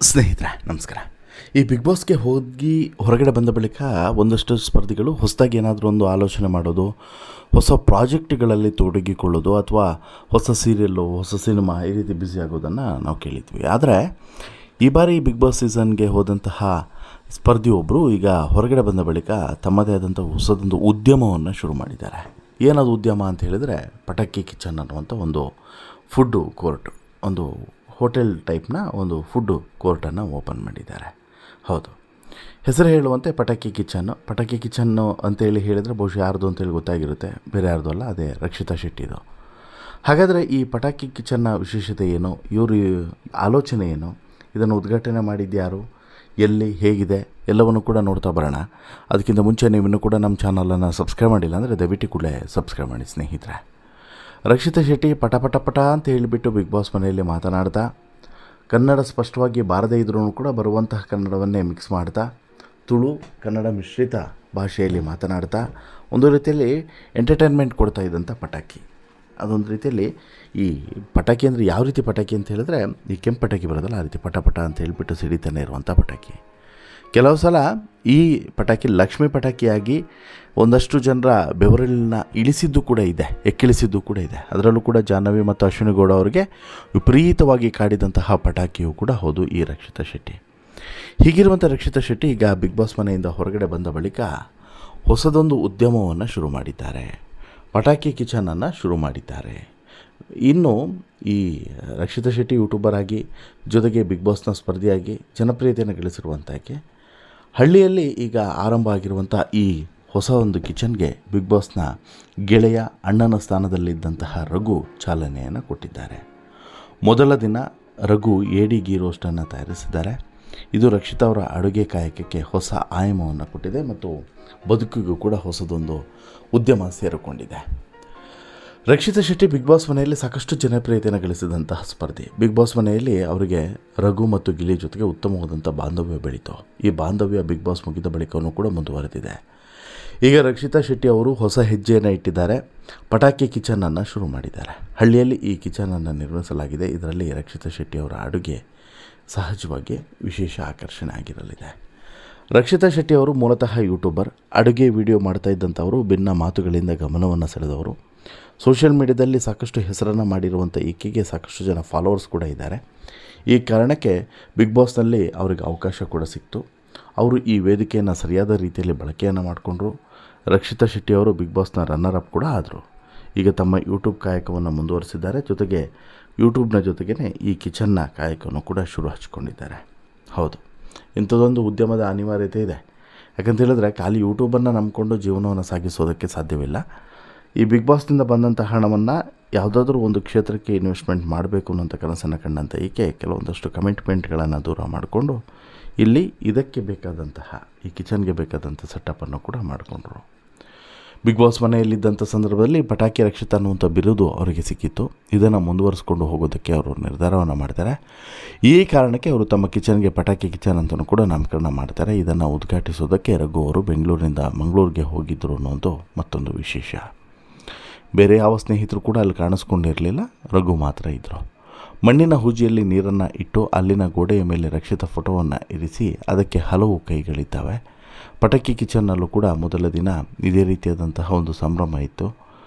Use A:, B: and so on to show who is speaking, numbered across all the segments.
A: ಸ್ನೇಹಿತರೆ ನಮಸ್ಕಾರ. ಈ ಬಿಗ್ ಬಾಸ್ಗೆ ಹೋಗಿ ಹೊರಗಡೆ ಬಂದ ಬಳಿಕ ಒಂದಷ್ಟು ಸ್ಪರ್ಧಿಗಳು ಹೊಸದಾಗಿ ಏನಾದರೂ ಒಂದು ಆಲೋಚನೆ ಮಾಡೋದು, ಹೊಸ ಪ್ರಾಜೆಕ್ಟ್ಗಳಲ್ಲಿ ತೊಡಗಿಕೊಳ್ಳೋದು ಅಥವಾ ಹೊಸ ಸೀರಿಯಲ್ಲು, ಹೊಸ ಸಿನಿಮಾ ಈ ರೀತಿ ಬ್ಯುಸಿ ಆಗೋದನ್ನು ನಾವು ಕೇಳಿದ್ವಿ. ಆದರೆ ಈ ಬಾರಿ ಬಿಗ್ ಬಾಸ್ ಸೀಸನ್ಗೆ ಹೋದಂತಹ ಸ್ಪರ್ಧಿಯೊಬ್ಬರು ಈಗ ಹೊರಗಡೆ ಬಂದ ಬಳಿಕ ತಮ್ಮದೇ ಆದಂಥ ಹೊಸದೊಂದು ಉದ್ಯಮವನ್ನು ಶುರು ಮಾಡಿದ್ದಾರೆ. ಏನದು ಉದ್ಯಮ ಅಂತ ಹೇಳಿದರೆ ಪಟಾಕಿ ಕಿಚನ್ ಅನ್ನುವಂಥ ಒಂದು ಫುಡ್ಡು ಕೋರ್ಟ್, ಒಂದು ಹೋಟೆಲ್ ಟೈಪ್ನ ಒಂದು ಫುಡ್ಡು ಕೋರ್ಟನ್ನು ಓಪನ್ ಮಾಡಿದ್ದಾರೆ. ಹೌದು, ಹೆಸರು ಹೇಳುವಂತೆ ಪಟಾಕಿ ಕಿಚನ್ನು ಅಂತೇಳಿ ಹೇಳಿದರೆ ಬಹುಶಃ ಯಾರ್ದು ಅಂತೇಳಿ ಗೊತ್ತಾಗಿರುತ್ತೆ, ಬೇರೆ ಯಾರ್ದು ಅಲ್ಲ, ಅದೇ ರಕ್ಷಿತಾ ಶೆಟ್ಟಿದು. ಹಾಗಾದರೆ ಈ ಪಟಾಕಿ ಕಿಚನ್ನ ವಿಶೇಷತೆ ಏನು, ಇವರು ಆಲೋಚನೆ ಏನು, ಇದನ್ನು ಉದ್ಘಾಟನೆ ಮಾಡಿದ್ಯಾರು, ಎಲ್ಲಿ, ಹೇಗಿದೆ ಎಲ್ಲವನ್ನು ಕೂಡ ನೋಡ್ತಾ ಬರೋಣ. ಅದಕ್ಕಿಂತ ಮುಂಚೆ ನೀವಿನ್ನೂ ಕೂಡ ನಮ್ಮ ಚಾನಲನ್ನು ಸಬ್ಸ್ಕ್ರೈಬ್ ಮಾಡಿಲ್ಲ ಅಂದರೆ ದಯವಿಟ್ಟು ಕೂಡಲೇ ಸಬ್ಸ್ಕ್ರೈಬ್ ಮಾಡಿ ಸ್ನೇಹಿತರೆ. ರಕ್ಷಿತಾ ಶೆಟ್ಟಿ ಪಟ ಅಂತ ಹೇಳಿಬಿಟ್ಟು ಬಿಗ್ ಬಾಸ್ ಮನೆಯಲ್ಲಿ ಮಾತನಾಡ್ತಾ, ಕನ್ನಡ ಸ್ಪಷ್ಟವಾಗಿ ಬಾರದೇ ಇದ್ರೂ ಕೂಡ ಬರುವಂತಹ ಕನ್ನಡವನ್ನೇ ಮಿಕ್ಸ್ ಮಾಡ್ತಾ, ತುಳು ಕನ್ನಡ ಮಿಶ್ರಿತ ಭಾಷೆಯಲ್ಲಿ ಮಾತನಾಡ್ತಾ ಒಂದು ರೀತಿಯಲ್ಲಿ ಎಂಟರ್ಟೈನ್ಮೆಂಟ್ ಕೊಡ್ತಾ ಇದ್ದಂಥ ಪಟಾಕಿ. ಅದೊಂದು ರೀತಿಯಲ್ಲಿ ಈ ಪಟಾಕಿ ಅಂದರೆ ಯಾವ ರೀತಿ ಪಟಾಕಿ ಅಂತ ಹೇಳಿದ್ರೆ, ಈ ಕೆಂಪು ಪಟಾಕಿ ಬರೋದಲ್ಲ, ಆ ರೀತಿ ಪಟ ಅಂತ ಹೇಳಿಬಿಟ್ಟು ಸಿಡಿತಾನೆ ಇರುವಂಥ ಪಟಾಕಿ. ಕೆಲವು ಸಲ ಈ ಪಟಾಕಿ ಲಕ್ಷ್ಮೀ ಪಟಾಕಿಯಾಗಿ ಒಂದಷ್ಟು ಜನರ ಬೆವರನ್ನ ಇಳಿಸಿದ್ದು ಕೂಡ ಇದೆ, ಎಕ್ಕಿಳಿಸಿದ್ದು ಕೂಡ ಇದೆ. ಅದರಲ್ಲೂ ಕೂಡ ಜಾಹ್ನವಿ ಮತ್ತು ಅಶ್ವಿನಿ ಗೌಡ ಅವರಿಗೆ ವಿಪರೀತವಾಗಿ ಕಾಡಿದಂತಹ ಪಟಾಕಿಯೂ ಕೂಡ ಹೌದು ಈ ರಕ್ಷಿತಾ ಶೆಟ್ಟಿ. ಹೀಗಿರುವಂಥ ರಕ್ಷಿತಾ ಶೆಟ್ಟಿ ಈಗ ಬಿಗ್ ಬಾಸ್ ಮನೆಯಿಂದ ಹೊರಗಡೆ ಬಂದ ಬಳಿಕ ಹೊಸದೊಂದು ಉದ್ಯಮವನ್ನು ಶುರು ಮಾಡಿದ್ದಾರೆ, ಪಟಾಕಿ ಕಿಚನನ್ನು ಶುರು ಮಾಡಿದ್ದಾರೆ. ಇನ್ನು ಈ ರಕ್ಷಿತಾ ಶೆಟ್ಟಿ ಯೂಟ್ಯೂಬರ್ ಆಗಿ, ಜೊತೆಗೆ ಬಿಗ್ ಬಾಸ್ನ ಸ್ಪರ್ಧಿಯಾಗಿ ಜನಪ್ರಿಯತೆಯನ್ನು ಗಳಿಸಿರುವಂಥಕ್ಕೆ ಹಳ್ಳಿಯಲ್ಲಿ ಈಗ ಆರಂಭ ಆಗಿರುವಂಥ ಈ ಹೊಸ ಒಂದು ಕಿಚನ್ಗೆ ಬಿಗ್ ಬಾಸ್ನ ಗೆಳೆಯ ಅಣ್ಣನ ಸ್ಥಾನದಲ್ಲಿದ್ದಂತಹ ರಘು ಚಾಲನೆಯನ್ನು ಕೊಟ್ಟಿದ್ದಾರೆ. ಮೊದಲ ದಿನ ರಘು ಏಡಿ ಗೀ ರೋಸ್ಟನ್ನು ತಯಾರಿಸಿದ್ದಾರೆ. ಇದು ರಕ್ಷಿತಾ ಅವರ ಅಡುಗೆ ಕಾಯಕಕ್ಕೆ ಹೊಸ ಆಯಾಮವನ್ನು ಕೊಟ್ಟಿದೆ ಮತ್ತು ಬದುಕಿಗೂ ಕೂಡ ಹೊಸದೊಂದು ಉದ್ಯಮ ಸೇರಿಕೊಂಡಿದೆ. ರಕ್ಷಿತಾ ಶೆಟ್ಟಿ ಬಿಗ್ ಬಾಸ್ ಮನೆಯಲ್ಲಿ ಸಾಕಷ್ಟು ಜನಪ್ರಿಯತೆಯನ್ನು ಗಳಿಸಿದಂತಹ ಸ್ಪರ್ಧಿ. ಬಿಗ್ ಬಾಸ್ ಮನೆಯಲ್ಲಿ ಅವರಿಗೆ ರಘು ಮತ್ತು ಗಿಲಿ ಜೊತೆಗೆ ಉತ್ತಮವಾದಂಥ ಬಾಂಧವ್ಯ ಬೆಳೀತು. ಈ ಬಾಂಧವ್ಯ ಬಿಗ್ ಬಾಸ್ ಮುಗಿದ ಬಳಿಕವೂ ಕೂಡ ಮುಂದುವರೆದಿದೆ. ಈಗ ರಕ್ಷಿತಾ ಶೆಟ್ಟಿ ಅವರು ಹೊಸ ಹೆಜ್ಜೆಯನ್ನು ಇಟ್ಟಿದ್ದಾರೆ, ಪಟಾಕಿ ಕಿಚನನ್ನು ಶುರು ಮಾಡಿದ್ದಾರೆ. ಹಳ್ಳಿಯಲ್ಲಿ ಈ ಕಿಚನನ್ನು ನಿರ್ಮಿಸಲಾಗಿದೆ. ಇದರಲ್ಲಿ ರಕ್ಷಿತಾ ಶೆಟ್ಟಿ ಅವರ ಅಡುಗೆ ಸಹಜವಾಗಿ ವಿಶೇಷ ಆಕರ್ಷಣೆ ಆಗಿರಲಿದೆ. ರಕ್ಷಿತಾ ಶೆಟ್ಟಿ ಅವರು ಮೂಲತಃ ಯೂಟ್ಯೂಬರ್, ಅಡುಗೆ ವಿಡಿಯೋ ಮಾಡ್ತಾ ಇದ್ದಂಥವರು, ಭಿನ್ನ ಮಾತುಗಳಿಂದ ಗಮನವನ್ನು ಸೆಳೆದವರು. ಸೋಷಿಯಲ್ ಮೀಡಿಯಾದಲ್ಲಿ ಸಾಕಷ್ಟು ಹೆಸರನ್ನು ಮಾಡಿರುವಂಥ ಈಕೆಗೆ ಸಾಕಷ್ಟು ಜನ ಫಾಲೋವರ್ಸ್ ಕೂಡ ಇದ್ದಾರೆ. ಈ ಕಾರಣಕ್ಕೆ ಬಿಗ್ ಬಾಸ್ನಲ್ಲಿ ಅವರಿಗೆ ಅವಕಾಶ ಕೂಡ ಸಿಕ್ತು. ಅವರು ಈ ವೇದಿಕೆಯನ್ನು ಸರಿಯಾದ ರೀತಿಯಲ್ಲಿ ಬಳಕೆಯನ್ನು ಮಾಡಿಕೊಂಡ್ರು. ರಕ್ಷಿತಾ ಶೆಟ್ಟಿ ಅವರು ಬಿಗ್ ಬಾಸ್ನ ರನ್ನರ್ ಅಪ್ ಕೂಡ ಆದರು. ಈಗ ತಮ್ಮ ಯೂಟ್ಯೂಬ್ ಕಾಯಕವನ್ನು ಮುಂದುವರಿಸಿದ್ದಾರೆ. ಜೊತೆಗೆ ಯೂಟ್ಯೂಬ್ನ ಜೊತೆಗೇ ಈ ಕಿಚನ್ನ ಕಾಯಕವನ್ನು ಕೂಡ ಶುರು ಹಚ್ಕೊಂಡಿದ್ದಾರೆ. ಹೌದು, ಇಂಥದ್ದೊಂದು ಉದ್ಯಮದ ಅನಿವಾರ್ಯತೆ ಇದೆ. ಯಾಕಂತ ಹೇಳಿದ್ರೆ ಖಾಲಿ ಯೂಟ್ಯೂಬನ್ನು ನಂಬಿಕೊಂಡು ಜೀವನವನ್ನು ಸಾಗಿಸೋದಕ್ಕೆ ಸಾಧ್ಯವಿಲ್ಲ. ಈ ಬಿಗ್ ಬಾಸ್ನಿಂದ ಬಂದಂಥ ಹಣವನ್ನು ಯಾವುದಾದ್ರೂ ಒಂದು ಕ್ಷೇತ್ರಕ್ಕೆ ಇನ್ವೆಸ್ಟ್ಮೆಂಟ್ ಮಾಡಬೇಕು ಅನ್ನೋಂಥ ಕನಸನ್ನು ಕಂಡಂಥ ಈಕೆ ಕೆಲವೊಂದಷ್ಟು ಕಮಿಟ್ಮೆಂಟ್ಗಳನ್ನು ದೂರ ಮಾಡಿಕೊಂಡು ಇಲ್ಲಿ ಇದಕ್ಕೆ ಬೇಕಾದಂತಹ ಈ ಕಿಚನ್ಗೆ ಬೇಕಾದಂಥ ಸೆಟಪ್ಪನ್ನು ಕೂಡ ಮಾಡಿಕೊಂಡ್ರು. ಬಿಗ್ ಬಾಸ್ ಮನೆಯಲ್ಲಿದ್ದಂಥ ಸಂದರ್ಭದಲ್ಲಿ ಪಟಾಕಿ ರಕ್ಷಿತಾ ಅನ್ನುವಂಥ ಬಿರುದು ಅವರಿಗೆ ಸಿಕ್ಕಿತ್ತು. ಇದನ್ನು ಮುಂದುವರಿಸ್ಕೊಂಡು ಹೋಗೋದಕ್ಕೆ ಅವರು ನಿರ್ಧಾರವನ್ನು ಮಾಡ್ತಾರೆ. ಈ ಕಾರಣಕ್ಕೆ ಅವರು ತಮ್ಮ ಕಿಚನ್ಗೆ ಪಟಾಕಿ ಕಿಚನ್ ಅಂತಲೂ ಕೂಡ ನಾಮಕರಣ ಮಾಡ್ತಾರೆ. ಇದನ್ನು ಉದ್ಘಾಟಿಸೋದಕ್ಕೆ ರಘು ಅವರು ಬೆಂಗಳೂರಿನಿಂದ ಮಂಗಳೂರಿಗೆ ಹೋಗಿದ್ದರು ಅನ್ನೋದು ಮತ್ತೊಂದು ವಿಶೇಷ. ಬೇರೆ ಯಾವ ಸ್ನೇಹಿತರು ಕೂಡ ಅಲ್ಲಿ ಕಾಣಿಸ್ಕೊಂಡಿರಲಿಲ್ಲ, ರಘು ಮಾತ್ರ ಇದ್ದರು. ಮಣ್ಣಿನ ಹೂಜಿಯಲ್ಲಿ ನೀರನ್ನು ಇಟ್ಟು ಅಲ್ಲಿನ ಗೋಡೆಯ ಮೇಲೆ ರಕ್ಷಿತ ಫೋಟೋವನ್ನು ಇರಿಸಿ ಅದಕ್ಕೆ ಹಲವು ಕೈಗಳಿದ್ದಾವೆ. ಪಟಾಕಿ ಕಿಚನ್ನಲ್ಲೂ ಕೂಡ ಮೊದಲ ದಿನ ಇದೇ ರೀತಿಯಾದಂತಹ ಒಂದು ಸಂಭ್ರಮ ಇತ್ತು.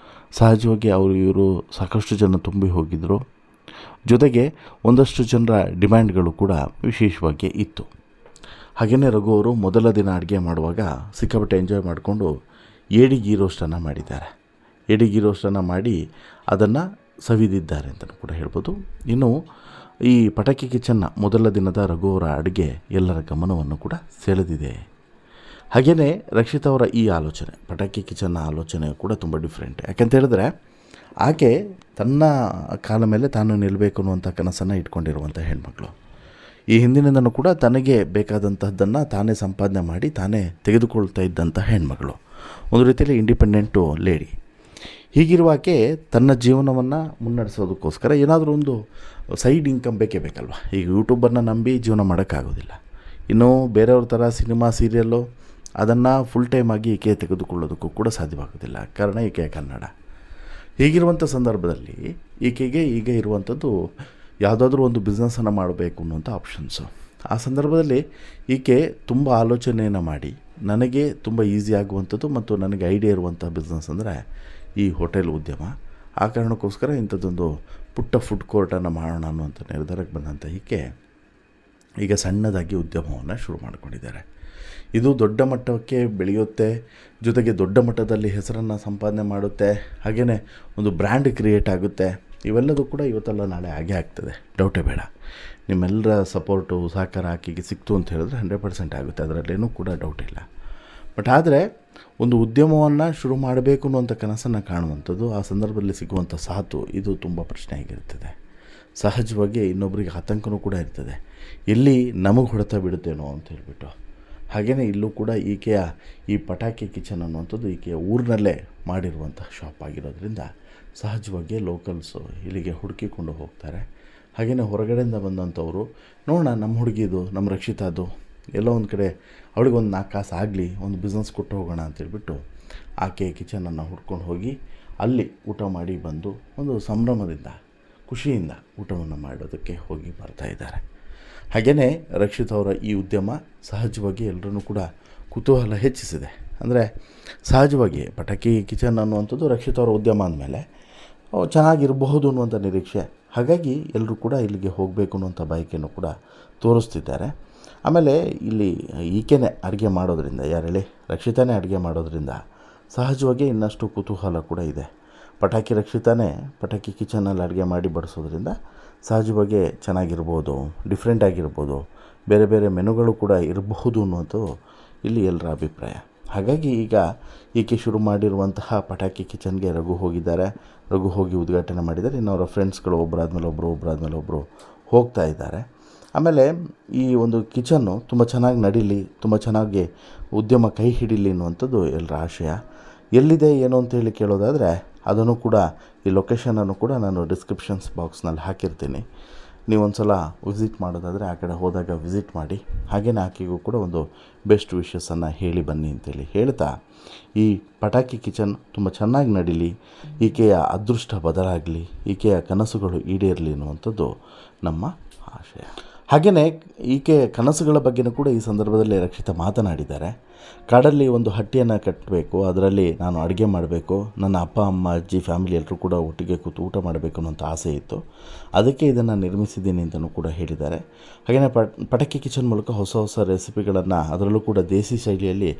A: ಸಹಜವಾಗಿ ಇವರು ಸಾಕಷ್ಟು ಜನ ತುಂಬಿ ಹೋಗಿದ್ದರು. ಜೊತೆಗೆ ಒಂದಷ್ಟು ಜನರ ಡಿಮ್ಯಾಂಡ್ಗಳು ಕೂಡ ವಿಶೇಷವಾಗಿ ಇತ್ತು. ಹಾಗೆಯೇ ರಘು ಅವರು ಮೊದಲ ದಿನ ಅಡುಗೆ ಮಾಡುವಾಗ ಸಿಕ್ಕಾಪಟ್ಟೆ ಎಂಜಾಯ್ ಮಾಡಿಕೊಂಡು ಏಡಿ ಗೀ ರೋಸ್ಟನ್ನು ಮಾಡಿದ್ದಾರೆ. ಏಡಿ ಗೀ ರೋಸ್ಟನ್ನು ಮಾಡಿ ಅದನ್ನು ಸವಿದಿದ್ದಾರೆ ಅಂತಲೂ ಕೂಡ ಹೇಳ್ಬೋದು. ಇನ್ನು ಈ ಪಟಾಕಿ ಕಿಚನ್ನ ಮೊದಲ ದಿನದ ರಘು ಅವರ ಅಡುಗೆ ಎಲ್ಲರ ಗಮನವನ್ನು ಕೂಡ ಸೆಳೆದಿದೆ. ಹಾಗೆಯೇ ರಕ್ಷಿತಾ ಅವರ ಈ ಆಲೋಚನೆ, ಪಟಾಕಿ ಕಿಚನ್ನ ಆಲೋಚನೆ ಕೂಡ ತುಂಬ ಡಿಫ್ರೆಂಟ್. ಯಾಕೆಂತ ಹೇಳಿದ್ರೆ ಆಕೆ ತನ್ನ ಕಾಲ ಮೇಲೆ ತಾನು ನಿಲ್ಲಬೇಕು ಅನ್ನುವಂಥ ಕನಸನ್ನು ಇಟ್ಕೊಂಡಿರುವಂಥ ಹೆಣ್ಮಗಳು. ಈ ಹಿಂದಿನಿಂದನೂ ಕೂಡ ತನಗೆ ಬೇಕಾದಂಥದ್ದನ್ನು ತಾನೇ ಸಂಪಾದನೆ ಮಾಡಿ ತಾನೇ ತೆಗೆದುಕೊಳ್ತಾ ಇದ್ದಂಥ ಹೆಣ್ಮಗಳು, ಒಂದು ರೀತಿಯಲ್ಲಿ ಇಂಡಿಪೆಂಡೆಂಟು ಲೇಡಿ. ಹೀಗಿರುವಾಕೆ ತನ್ನ ಜೀವನವನ್ನು ಮುನ್ನಡೆಸೋದಕ್ಕೋಸ್ಕರ ಏನಾದರೂ ಒಂದು ಸೈಡ್ ಇನ್ಕಮ್ ಬೇಕೇ ಬೇಕಲ್ವ. ಈಗ ಯೂಟ್ಯೂಬರ್ನ ನಂಬಿ ಜೀವನ ಮಾಡೋಕ್ಕಾಗೋದಿಲ್ಲ. ಇನ್ನು ಬೇರೆಯವ್ರ ಥರ ಸಿನಿಮಾ ಸೀರಿಯಲ್ಲು ಅದನ್ನು ಫುಲ್ ಟೈಮ್ ಆಗಿ ಈಕೆ ತೆಗೆದುಕೊಳ್ಳೋದಕ್ಕೂ ಕೂಡ ಸಾಧ್ಯವಾಗೋದಿಲ್ಲ. ಕಾರಣ ಈಕೆ ಕನ್ನಡ. ಹೀಗಿರುವಂಥ ಸಂದರ್ಭದಲ್ಲಿ ಈಕೆಗೆ ಈಗ ಇರುವಂಥದ್ದು ಯಾವುದಾದ್ರೂ ಒಂದು ಬಿಸ್ನೆಸ್ಸನ್ನು ಮಾಡಬೇಕು ಅನ್ನುವಂಥ ಆಪ್ಷನ್ಸು. ಆ ಸಂದರ್ಭದಲ್ಲಿ ಈಕೆ ತುಂಬ ಆಲೋಚನೆಯನ್ನು ಮಾಡಿ ನನಗೆ ತುಂಬ ಈಸಿ ಆಗುವಂಥದ್ದು ಮತ್ತು ನನಗೆ ಐಡಿಯಾ ಇರುವಂಥ ಬಿಸ್ನೆಸ್ ಅಂದರೆ ಈ ಹೋಟೆಲ್ ಉದ್ಯಮ. ಆ ಕಾರಣಕ್ಕೋಸ್ಕರ ಇಂಥದ್ದೊಂದು ಪುಟ್ಟ ಫುಡ್ ಕೋರ್ಟನ್ನು ಮಾಡೋಣ ಅನ್ನುವಂಥ ನಿರ್ಧಾರಕ್ಕೆ ಬಂದಂಥ ಈಕೆ ಈಗ ಸಣ್ಣದಾಗಿ ಉದ್ಯಮವನ್ನು ಶುರು ಮಾಡಿಕೊಂಡಿದ್ದಾರೆ. ಇದು ದೊಡ್ಡ ಮಟ್ಟಕ್ಕೆ ಬೆಳೆಯುತ್ತೆ, ಜೊತೆಗೆ ದೊಡ್ಡ ಮಟ್ಟದಲ್ಲಿ ಹೆಸರನ್ನು ಸಂಪಾದನೆ ಮಾಡುತ್ತೆ, ಹಾಗೆಯೇ ಒಂದು ಬ್ರ್ಯಾಂಡ್ ಕ್ರಿಯೇಟ್ ಆಗುತ್ತೆ. ಇವೆಲ್ಲದೂ ಕೂಡ ಇವತ್ತಲ್ಲ ನಾಳೆ ಆಗೇ ಆಗ್ತದೆ, ಡೌಟೇ ಬೇಡ. ನಿಮ್ಮೆಲ್ಲರ ಸಪೋರ್ಟು ಸಹಕಾರ ಆಕೆಗೆ ಸಿಕ್ತು ಅಂತ ಹೇಳಿದ್ರೆ 100% ಆಗುತ್ತೆ, ಅದರಲ್ಲೇನೂ ಕೂಡ ಡೌಟ್ ಇಲ್ಲ. ಬಟ್ ಆದರೆ ಒಂದು ಉದ್ಯಮವನ್ನು ಶುರು ಮಾಡಬೇಕು ಅನ್ನುವಂಥ ಕನಸನ್ನು ಕಾಣುವಂಥದ್ದು, ಆ ಸಂದರ್ಭದಲ್ಲಿ ಸಿಗುವಂಥ ಸಾಥು ಇದು ತುಂಬ ಪ್ರಶ್ನೆ ಆಗಿರ್ತದೆ. ಸಹಜವಾಗಿ ಇನ್ನೊಬ್ಬರಿಗೆ ಆತಂಕನೂ ಕೂಡ ಇರ್ತದೆ, ಎಲ್ಲಿ ನಮಗೆ ಹೊಡೆತ ಬಿಡುತ್ತೇನೋ ಅಂತ ಹೇಳಿಬಿಟ್ಟು. ಹಾಗೆಯೇ ಇಲ್ಲೂ ಕೂಡ ಈಕೆಯ ಈ ಪಟಾಕಿ ಕಿಚನ್ ಅನ್ನುವಂಥದ್ದು ಈಕೆಯ ಊರಿನಲ್ಲೇ ಮಾಡಿರುವಂಥ ಶಾಪ್ ಆಗಿರೋದ್ರಿಂದ ಸಹಜವಾಗಿ ಲೋಕಲ್ಸು ಇಲ್ಲಿಗೆ ಹುಡುಕಿಕೊಂಡು ಹೋಗ್ತಾರೆ. ಹಾಗೆಯೇ ಹೊರಗಡೆಯಿಂದ ಬಂದಂಥವರು ನೋಡೋಣ ನಮ್ಮ ಹುಡುಗಿದು, ನಮ್ಮ ರಕ್ಷಿತಾದು, ಎಲ್ಲೋ ಒಂದು ಕಡೆ ಅವಳಿಗೊಂದು 4 ಕಾಸು ಆಗಲಿ, ಒಂದು ಬಿಸ್ನೆಸ್ ಕೊಟ್ಟು ಹೋಗೋಣ ಅಂತೇಳ್ಬಿಟ್ಟು ಆಕೆ ಕಿಚನನ್ನು ಹುಡ್ಕೊಂಡು ಹೋಗಿ ಅಲ್ಲಿ ಊಟ ಮಾಡಿ ಬಂದು ಒಂದು ಸಂಭ್ರಮದಿಂದ ಖುಷಿಯಿಂದ ಊಟವನ್ನು ಮಾಡೋದಕ್ಕೆ ಹೋಗಿ ಬರ್ತಾಯಿದ್ದಾರೆ. ಹಾಗೆಯೇ ರಕ್ಷಿತ್ ಅವರ ಈ ಉದ್ಯಮ ಸಹಜವಾಗಿ ಎಲ್ಲರೂ ಕೂಡ ಕುತೂಹಲ ಹೆಚ್ಚಿಸಿದೆ. ಅಂದರೆ ಸಹಜವಾಗಿ ಪಟಾಕಿ ಕಿಚನ್ ಅನ್ನುವಂಥದ್ದು ರಕ್ಷಿತ್ ಅವರ ಉದ್ಯಮ ಅಂದಮೇಲೆ ಚೆನ್ನಾಗಿರಬಹುದು ಅನ್ನುವಂಥ ನಿರೀಕ್ಷೆ. ಹಾಗಾಗಿ ಎಲ್ಲರೂ ಕೂಡ ಇಲ್ಲಿಗೆ ಹೋಗಬೇಕು ಅನ್ನುವಂಥ ಬಯಕೆಯನ್ನು ಕೂಡ ತೋರಿಸ್ತಿದ್ದಾರೆ. ಆಮೇಲೆ ಇಲ್ಲಿ ಈಕೆನೇ ಅಡುಗೆ ಮಾಡೋದ್ರಿಂದ, ಯಾರು ಹೇಳಿ, ರಕ್ಷಿತಾನೇ ಅಡುಗೆ ಮಾಡೋದ್ರಿಂದ ಸಹಜವಾಗಿ ಇನ್ನಷ್ಟು ಕುತೂಹಲ ಕೂಡ ಇದೆ. ಪಟಾಕಿ ರಕ್ಷಿತಾನೇ ಪಟಾಕಿ ಕಿಚನಲ್ಲಿ ಅಡುಗೆ ಮಾಡಿ ಬಡಿಸೋದ್ರಿಂದ ಸಹಜವಾಗಿ ಚೆನ್ನಾಗಿರ್ಬೋದು, ಡಿಫ್ರೆಂಟ್ ಆಗಿರ್ಬೋದು, ಬೇರೆ ಬೇರೆ ಮೆನುಗಳು ಕೂಡ ಇರಬಹುದು ಅನ್ನೋದು ಇಲ್ಲಿ ಎಲ್ಲರ ಅಭಿಪ್ರಾಯ. ಹಾಗಾಗಿ ಈಗ ಈಕೆ ಶುರು ಮಾಡಿರುವಂತಹ ಪಟಾಕಿ ಕಿಚನ್ಗೆ ರಘು ಹೋಗಿದ್ದಾರೆ. ರಘು ಹೋಗಿ ಉದ್ಘಾಟನೆ ಮಾಡಿದ್ದಾರೆ. ಇನ್ನು ಅವರ ಫ್ರೆಂಡ್ಸ್ಗಳು ಒಬ್ಬರಾದ್ಮೇಲೆ ಒಬ್ಬರು ಹೋಗ್ತಾ ಇದ್ದಾರೆ. ಆಮೇಲೆ ಈ ಒಂದು ಕಿಚನ್ನು ತುಂಬ ಚೆನ್ನಾಗಿ ನಡೀಲಿ, ತುಂಬ ಚೆನ್ನಾಗಿ ಉದ್ಯಮ ಕೈ ಹಿಡೀಲಿ ಅನ್ನುವಂಥದ್ದು ಎಲ್ಲರ ಆಶಯ. ಎಲ್ಲಿದೆ ಏನು ಅಂತೇಳಿ ಕೇಳೋದಾದರೆ ಅದನ್ನು ಕೂಡ, ಈ ಲೊಕೇಶನನ್ನು ಕೂಡ ನಾನು ಡಿಸ್ಕ್ರಿಪ್ಷನ್ಸ್ ಬಾಕ್ಸ್ನಲ್ಲಿ ಹಾಕಿರ್ತೀನಿ. ನೀವೊಂದು ಸಲ ವಿಸಿಟ್ ಮಾಡೋದಾದರೆ ಆ ಕಡೆ ಹೋದಾಗ ವಿಸಿಟ್ ಮಾಡಿ. ಹಾಗೆಯೇ ಆಕೆಗೂ ಕೂಡ ಒಂದು ಬೆಸ್ಟ್ ವಿಶಸ್ಸನ್ನು ಹೇಳಿ ಬನ್ನಿ ಅಂತೇಳಿ ಹೇಳ್ತಾ, ಈ ಪಟಾಕಿ ಕಿಚನ್ ತುಂಬ ಚೆನ್ನಾಗಿ ನಡೀಲಿ, ಈಕೆಯ ಅದೃಷ್ಟ ಬದಲಾಗಲಿ, ಈಕೆಯ ಕನಸುಗಳು ಈಡೇರಲಿ ಅನ್ನುವಂಥದ್ದು ನಮ್ಮ ಆಶಯ. ಹಾಗೆಯೇ ಈಕೆ ಕನಸುಗಳ ಬಗ್ಗೆಯೂ ಕೂಡ ಈ ಸಂದರ್ಭದಲ್ಲಿ ರಕ್ಷಿತಾ ಮಾತನಾಡಿದ್ದಾರೆ. ಕಾಡಲ್ಲಿ ಒಂದು ಹಟ್ಟಿಯನ್ನು ಕಟ್ಟಬೇಕು, ಅದರಲ್ಲಿ ನಾನು ಅಡುಗೆ ಮಾಡಬೇಕು, ನನ್ನ ಅಪ್ಪ ಅಮ್ಮ ಅಜ್ಜಿ ಫ್ಯಾಮಿಲಿ ಎಲ್ಲರೂ ಕೂಡ ಒಟ್ಟಿಗೆ ಕೂತು ಊಟ ಮಾಡಬೇಕು ಅನ್ನೋಂಥ ಆಸೆ ಇತ್ತು, ಅದಕ್ಕೆ ಇದನ್ನು ನಿರ್ಮಿಸಿದ್ದೀನಿ ಅಂತಲೂ ಕೂಡ ಹೇಳಿದ್ದಾರೆ. ಹಾಗೆಯೇ ಪಟಾಕಿ ಕಿಚನ್ ಮೂಲಕ ಹೊಸ ಹೊಸ ರೆಸಿಪಿಗಳನ್ನು, ಅದರಲ್ಲೂ ಕೂಡ ದೇಸಿ ಶೈಲಿಯಲ್ಲಿ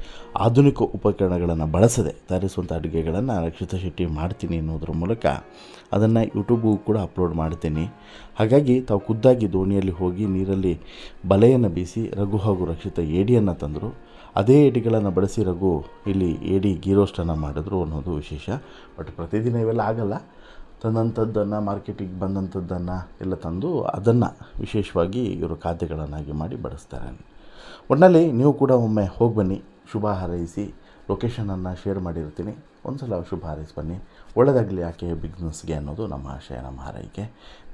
A: ಆಧುನಿಕ ಉಪಕರಣಗಳನ್ನು ಬಳಸದೆ ತಯಾರಿಸುವಂಥ ಅಡುಗೆಗಳನ್ನು ರಕ್ಷಿತಾ ಶೆಟ್ಟಿ ಮಾಡ್ತೀನಿ ಅನ್ನೋದ್ರ ಮೂಲಕ ಅದನ್ನು ಯೂಟ್ಯೂಬ್ಗೂ ಕೂಡ ಅಪ್ಲೋಡ್ ಮಾಡ್ತೀನಿ. ಹಾಗಾಗಿ ತಾವು ಖುದ್ದಾಗಿ ದೋಣಿಯಲ್ಲಿ ಹೋಗಿ ನೀರಲ್ಲಿ ಬಲೆಯನ್ನು ಬೀಸಿ ರಘು ಹಾಗೂ ರಕ್ಷಿತಾ ಏಡಿಯನ್ನು ತಂದರು. ಅದೇ ಏಡಿಗಳನ್ನು ಬಳಸಿ ರಘು ಇಲ್ಲಿ ಏಡಿ ಗೀ ರೋಸ್ಟನ್ನು ಮಾಡಿದ್ರು ಅನ್ನೋದು ವಿಶೇಷ. ಬಟ್ ಪ್ರತಿದಿನ ಇವೆಲ್ಲ ಆಗಲ್ಲ, ತಂದಂಥದ್ದನ್ನು, ಮಾರ್ಕೆಟಿಗೆ ಬಂದಂಥದ್ದನ್ನು ಎಲ್ಲ ತಂದು ಅದನ್ನು ವಿಶೇಷವಾಗಿ ಇವರು ಖಾದ್ಯಗಳನ್ನಾಗಿ ಮಾಡಿ ಬಡಿಸ್ತಾರೆ. ಒಟ್ಟಿನಲ್ಲಿ ನೀವು ಕೂಡ ಒಮ್ಮೆ ಹೋಗಿ ಬನ್ನಿ, ಶುಭ ಹಾರೈಸಿ. ಲೊಕೇಶನನ್ನು ಶೇರ್ ಮಾಡಿರ್ತೀನಿ, ಒಂದು ಸಲ ಶುಭ ಹಾರೈಸಿ ಬನ್ನಿ. ಒಳ್ಳೆಯದಾಗಲಿ ಆಕೆ ಬಿಸ್ನೆಸ್ಗೆ ಅನ್ನೋದು ನಮ್ಮ ಆಶಯ, ನಮ್ಮ ಹಾರೈಕೆ.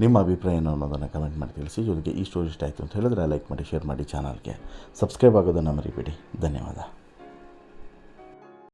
A: ನಿಮ್ಮ ಅಭಿಪ್ರಾಯ ಏನು ಅನ್ನೋದನ್ನು ಕಮೆಂಟ್ ಮಾಡಿ ತಿಳಿಸಿ. ಜೊತೆಗೆ ಈ ಸ್ಟೋರಿ ಇಷ್ಟ ಆಯಿತು ಅಂತ ಹೇಳಿದ್ರೆ ಲೈಕ್ ಮಾಡಿ, ಶೇರ್ ಮಾಡಿ, ಚಾನಲ್ಗೆ ಸಬ್ಸ್ಕ್ರೈಬ್ ಆಗೋದನ್ನು ಮರಿಬೇಡಿ. ಧನ್ಯವಾದ.